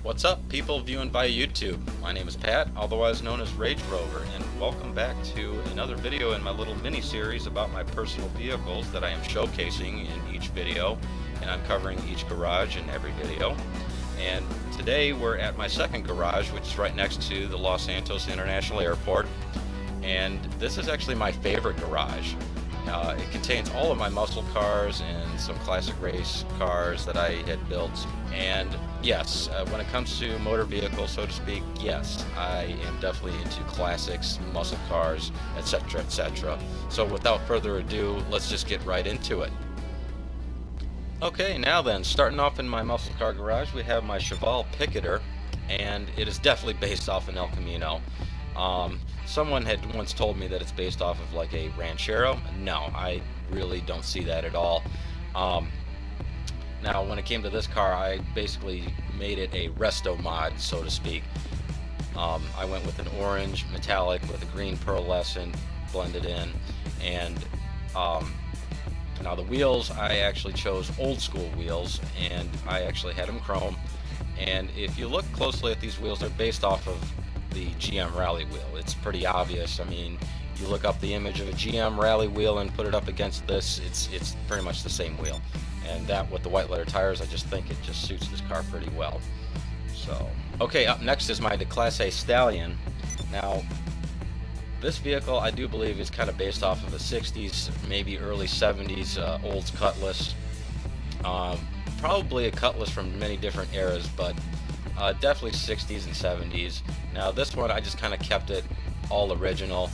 What's up, people viewing via YouTube? My name is Pat, otherwise known as RageRover, and welcome back to another video in my little mini-series about my personal vehicles that I am showcasing in each video, and I'm covering each garage in every video. And today we're at my second garage, which is right next to the Los Santos International Airport, and this is actually my favorite garage. It contains all of my muscle cars and some classic race cars that I had built. And yes, when it comes to motor vehicles, so to speak, yes, I am definitely into classics, muscle cars, etc., etc. So without further ado, let's just get right into it. Okay, now then, starting off in my muscle car garage, we have my Cheval Picketer, and it is definitely based off an El Camino. Someone had once told me that it's based off of like a Ranchero. No, I really don't see that at all. Now, when it came to this car, I basically made it a resto mod, so to speak. I went with an orange metallic with a green pearlescent blended in, and now the wheels, I actually chose old school wheels, and I actually had them chrome. And if you look closely at these wheels, they're based off of the GM rally wheel. It's pretty obvious. I mean, you look up the image of a GM rally wheel and put it up against this, it's pretty much the same wheel. And that with the white letter tires, I just think it just suits this car pretty well. So, okay, up next is my Class A Stallion. Now, this vehicle I do believe is kind of based off of a 60s, maybe early 70s Olds Cutlass. Probably a Cutlass from many different eras, but definitely 60s and 70s. Now this one I just kind of kept it all original.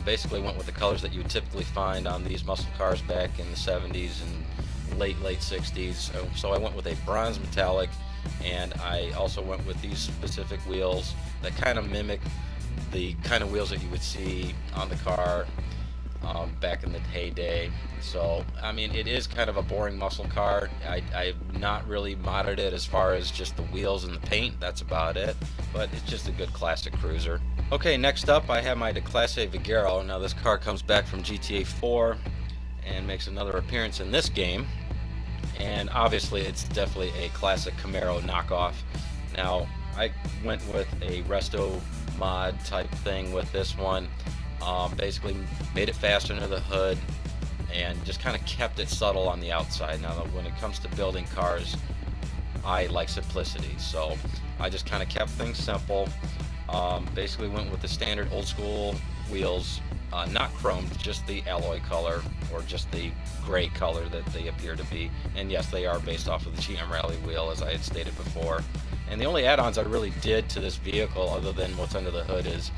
Basically went with the colors that you would typically find on these muscle cars back in the 70s and late 60s. So I went with a bronze metallic, and I also went with these specific wheels that kind of mimic the kind of wheels that you would see on the car back in the heyday. So I mean, it is kind of a boring muscle car. I've not really modded it as far as just the wheels and the paint. That's about it, but it's just a good classic cruiser. Okay, next up I have my Class A Vigero. Now this car comes back from GTA 4 and makes another appearance in this game, and obviously it's definitely a classic Camaro knockoff. Now I went with a resto mod type thing with this one. Basically made it faster under the hood and just kind of kept it subtle on the outside. Now when it comes to building cars, I like simplicity, so I just kind of kept things simple. Basically went with the standard old school wheels, not chromed, just the alloy color or just the gray color that they appear to be. And yes, they are based off of the GM Rally wheel, as I had stated before. And the only add-ons I really did to this vehicle, other than what's under the hood, is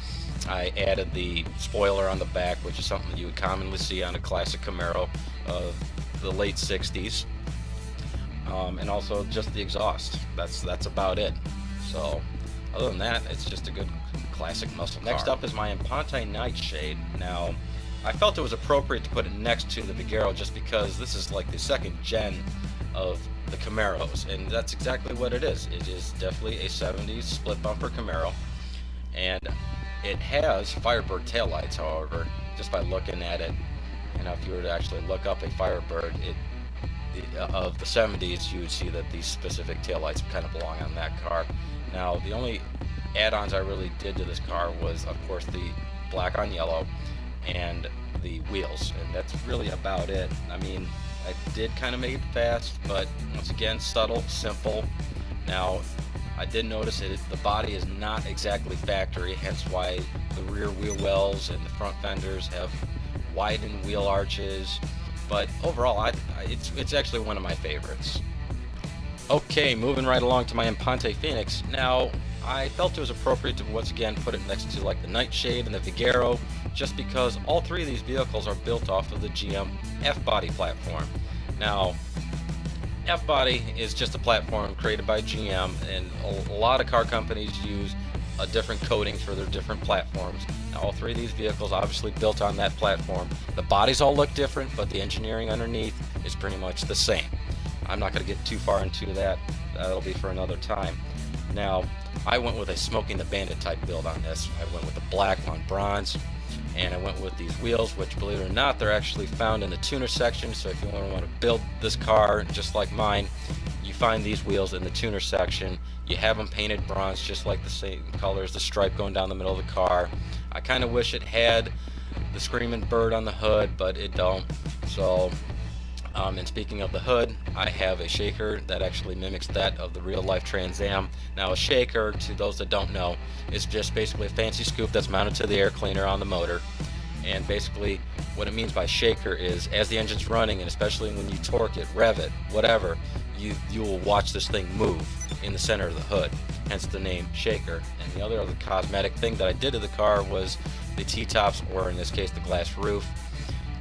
I added the spoiler on the back, which is something you would commonly see on a classic Camaro of the late 60s, and also just the exhaust. That's about it. So other than that, it's just a good classic muscle car. Next up is my Pontiac Nightshade. Now I felt it was appropriate to put it next to the Vigero just because this is like the second gen of the Camaros, and that's exactly what it is. It is definitely a 70s split bumper Camaro, and it has Firebird taillights. However, just by looking at it, and if you were to actually look up a Firebird of the 70s, you would see that these specific taillights kind of belong on that car. Now the only add-ons I really did to this car was, of course, the black on yellow and the wheels, and that's really about it. I mean, I did kind of make it fast, but once again, subtle, simple. Now I did notice that the body is not exactly factory, hence why the rear wheel wells and the front fenders have widened wheel arches. But overall, it's actually one of my favorites. Okay, moving right along to my Pontiac Phoenix. Now I felt it was appropriate to once again put it next to like the Nightshade and the Vigero, just because all three of these vehicles are built off of the GM F-Body platform. Now F-Body is just a platform created by GM, and a lot of car companies use a different coating for their different platforms. Now all three of these vehicles obviously built on that platform. The bodies all look different, but the engineering underneath is pretty much the same. I'm not going to get too far into that. That'll be for another time. Now I went with a Smoking the Bandit type build on this. I went with the black on bronze, and I went with these wheels, which, believe it or not, they're actually found in the tuner section. So if you want to build this car just like mine, you find these wheels in the tuner section. You have them painted bronze, just like the same color as the stripe going down the middle of the car. I kind of wish it had the screaming bird on the hood, but it don't. So, and speaking of the hood, I have a shaker that actually mimics that of the real-life Trans Am. Now, a shaker, to those that don't know, is just basically a fancy scoop that's mounted to the air cleaner on the motor. And basically, what it means by shaker is, as the engine's running, and especially when you torque it, rev it, whatever, you will watch this thing move in the center of the hood, hence the name shaker. And the other cosmetic thing that I did to the car was the T-tops, or in this case the glass roof.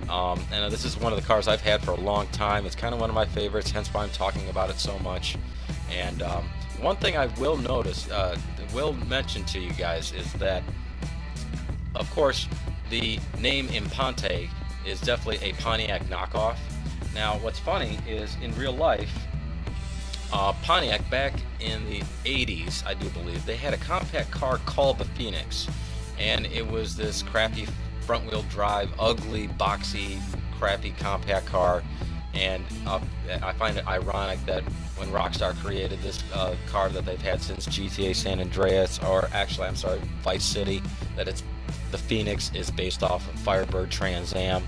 And this is one of the cars I've had for a long time. It's kind of one of my favorites, hence why I'm talking about it so much. And one thing I will will mention to you guys is that, of course, the name Impante is definitely a Pontiac knockoff. Now, what's funny is, in real life, Pontiac, back in the 80s, I do believe, they had a compact car called the Phoenix, and it was this crappy front-wheel drive, ugly, boxy, crappy compact car. And I find it ironic that when Rockstar created this car that they've had since GTA San Andreas, or actually, I'm sorry, Vice City, that the Phoenix is based off of Firebird Trans Am.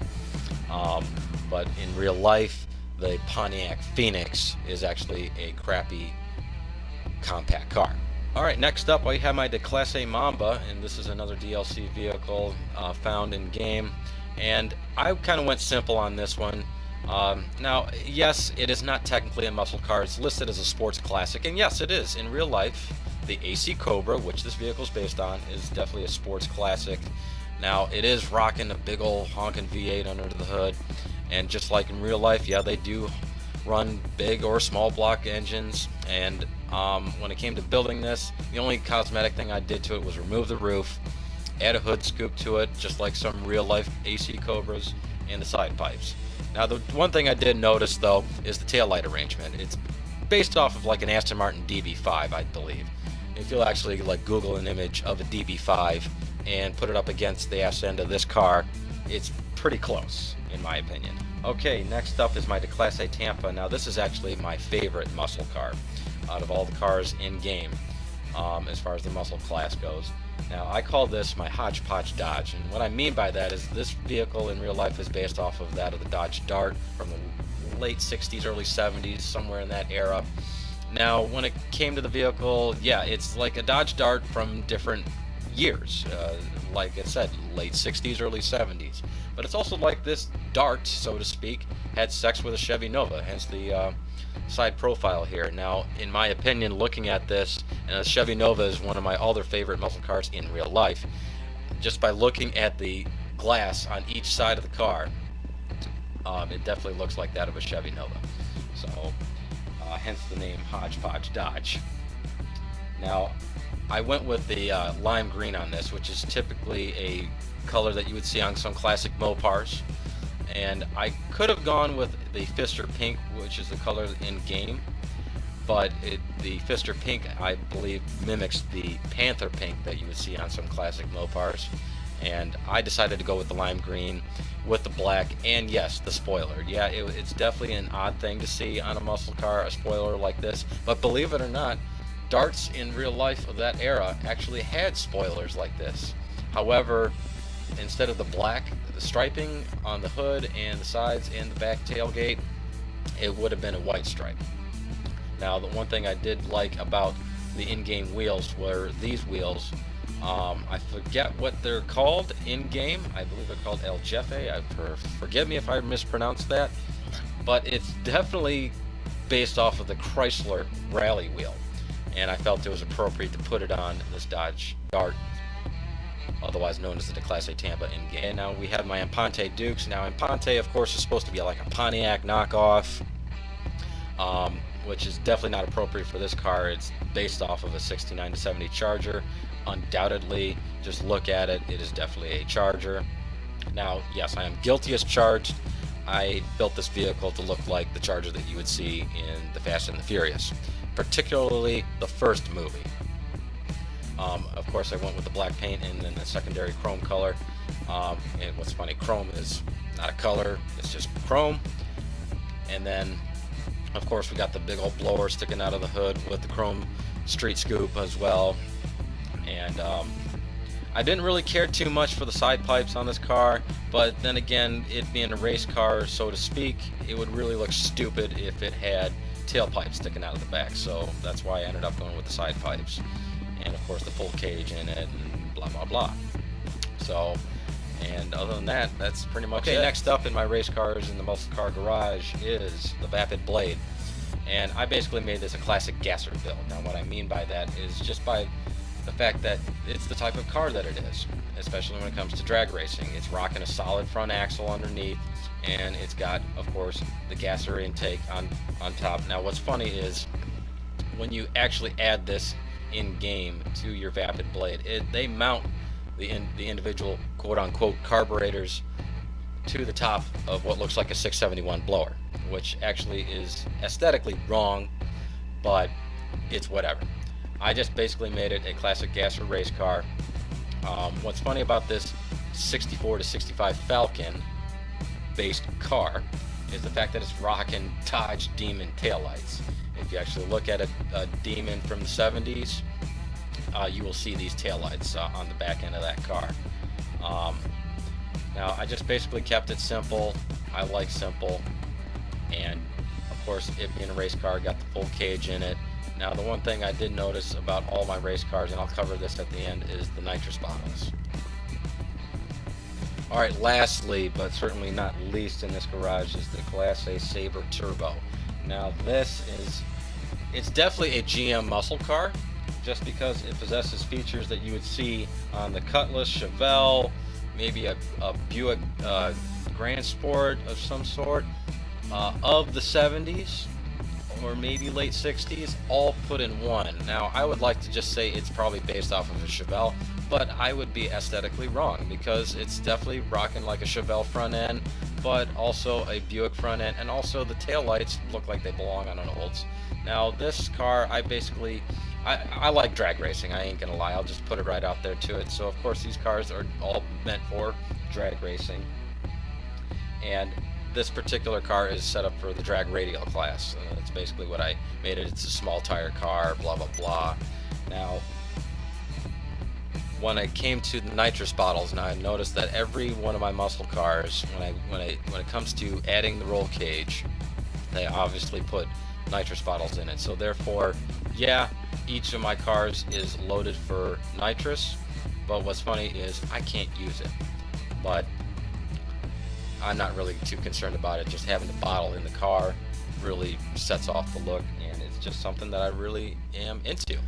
But in real life, the Pontiac Phoenix is actually a crappy compact car. Alright, next up I have my Declasse Mamba, and this is another DLC vehicle found in game. And I kind of went simple on this one. Now, yes, it is not technically a muscle car. It's listed as a sports classic, and yes, it is. In real life, the AC Cobra, which this vehicle is based on, is definitely a sports classic. Now, it is rocking a big old honking V8 under the hood, and just like in real life, yeah, they do run big or small block engines. And when it came to building this, the only cosmetic thing I did to it was remove the roof, add a hood scoop to it, just like some real life AC Cobras, and the side pipes. Now, the one thing I did notice, though, is the taillight arrangement. It's based off of like an Aston Martin DB5, I believe. If you'll actually like Google an image of a DB5 and put it up against the ass end of this car, it's pretty close, in my opinion. Okay, next up is my Declasse Tampa. Now, this is actually my favorite muscle car out of all the cars in game, as far as the muscle class goes. Now, I call this my hodgepodge Dodge, and what I mean by that is this vehicle in real life is based off of that of the Dodge Dart from the late 60s, early 70s, somewhere in that era. Now, when it came to the vehicle, yeah, it's like a Dodge Dart from different years, like I said, late 60s, early 70s. But it's also like this Dart, so to speak, had sex with a Chevy Nova, hence the side profile here. Now, in my opinion, looking at this, and a Chevy Nova is one of my other favorite muscle cars in real life, just by looking at the glass on each side of the car, it definitely looks like that of a Chevy Nova. So, hence the name Hodgepodge Dodge. Now, I went with the lime green on this, which is typically a color that you would see on some classic Mopars. And I could have gone with the Fister Pink, which is the color in game, but the Fister Pink, I believe, mimics the Panther Pink that you would see on some classic Mopars. And I decided to go with the lime green with the black, and yes, the spoiler. Yeah, it's definitely an odd thing to see on a muscle car, a spoiler like this, but believe it or not, Darts in real life of that era actually had spoilers like this. However, instead of the black, the striping on the hood and the sides and the back tailgate, it would have been a white stripe. Now, the one thing I did like about the in-game wheels were these wheels. I forget what they're called in-game. I believe they're called El Jefe. Forgive me if I mispronounced that, but it's definitely based off of the Chrysler Rally wheel, and I felt it was appropriate to put it on this Dodge Dart, otherwise known as the Declasse Tampa in-game. Now we have my Impante Dukes. Now, Impante, of course, is supposed to be like a Pontiac knockoff, which is definitely not appropriate for this car. It's based off of a 69 to 70 Charger. Undoubtedly, just look at it, it is definitely a Charger. Now, yes, I am guilty as charged. I built this vehicle to look like the Charger that you would see in the Fast and the Furious, particularly the first movie. Of course, I went with the black paint and then the secondary chrome color. And what's funny, chrome is not a color, it's just chrome. And then Of course, we got the big old blower sticking out of the hood with the chrome street scoop as well. And I didn't really care too much for the side pipes on this car, but then again, it being a race car, so to speak, it would really look stupid if it had tailpipes sticking out of the back. So that's why I ended up going with the side pipes, and of course the full cage in it, and blah blah blah. So, and other than that, that's pretty much it. Next up in my race cars in the muscle car garage is the Vapid Blade, and I basically made this a classic gasser build. Now what I mean by that is just by the fact that it's the type of car that it is, especially when it comes to drag racing. It's rocking a solid front axle underneath, and it's got, of course, the gasser intake on top. Now what's funny is when you actually add this in game to your Vapid Blade, they mount the individual quote-unquote carburetors to the top of what looks like a 671 blower, which actually is aesthetically wrong, but it's whatever. I just basically made it a classic gasser race car. What's funny about this 64 to 65 Falcon based car is the fact that it's rocking Dodge Demon taillights. If you actually look at a Demon from the 70s, you will see these taillights on the back end of that car. Now I just basically kept it simple. I like simple, and of course it being a race car, got the full cage in it. Now the one thing I did notice about all my race cars, and I'll cover this at the end, is the nitrous bottles. Alright, lastly, but certainly not least in this garage, is the Class A Sabre Turbo. Now it's definitely a GM muscle car, just because it possesses features that you would see on the Cutlass, Chevelle, maybe a Buick Grand Sport of some sort of the 70s, or maybe late 60s, all put in one. Now I would like to just say it's probably based off of a Chevelle, but I would be aesthetically wrong, because it's definitely rocking like a Chevelle front end, but also a Buick front end, and also the taillights look like they belong on an Olds. Now this car, I like drag racing, I ain't gonna lie, I'll just put it right out there to it. So of course these cars are all meant for drag racing, and this particular car is set up for the drag radial class. That's basically what I made it. It's a small tire car, blah blah blah. Now when I came to the nitrous bottles, now I noticed that every one of my muscle cars, when it comes to adding the roll cage, they obviously put nitrous bottles in it. So therefore, yeah, each of my cars is loaded for nitrous, but what's funny is I can't use it. But I'm not really too concerned about it. Just having the bottle in the car really sets off the look, and it's just something that I really am into.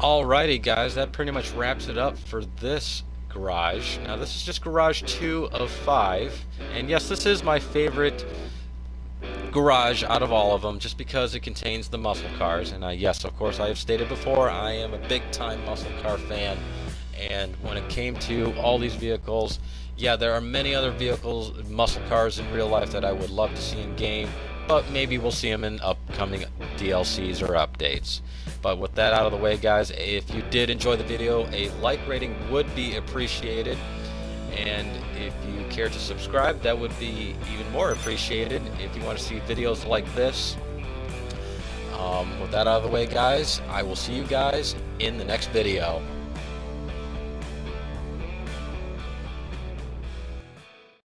Alrighty guys, that pretty much wraps it up for this garage. Now this is just garage 2 of 5, and yes, this is my favorite garage out of all of them, just because it contains the muscle cars. And yes, of course, I have stated before, I am a big time muscle car fan, and when it came to all these vehicles, yeah, there are many other vehicles, muscle cars in real life that I would love to see in game, but maybe we'll see them in upcoming DLCs or updates. But with that out of the way guys, if you did enjoy the video, a like rating would be appreciated, and if you care to subscribe, that would be even more appreciated if you want to see videos like this. With that out of the way guys, I will see you guys in the next video.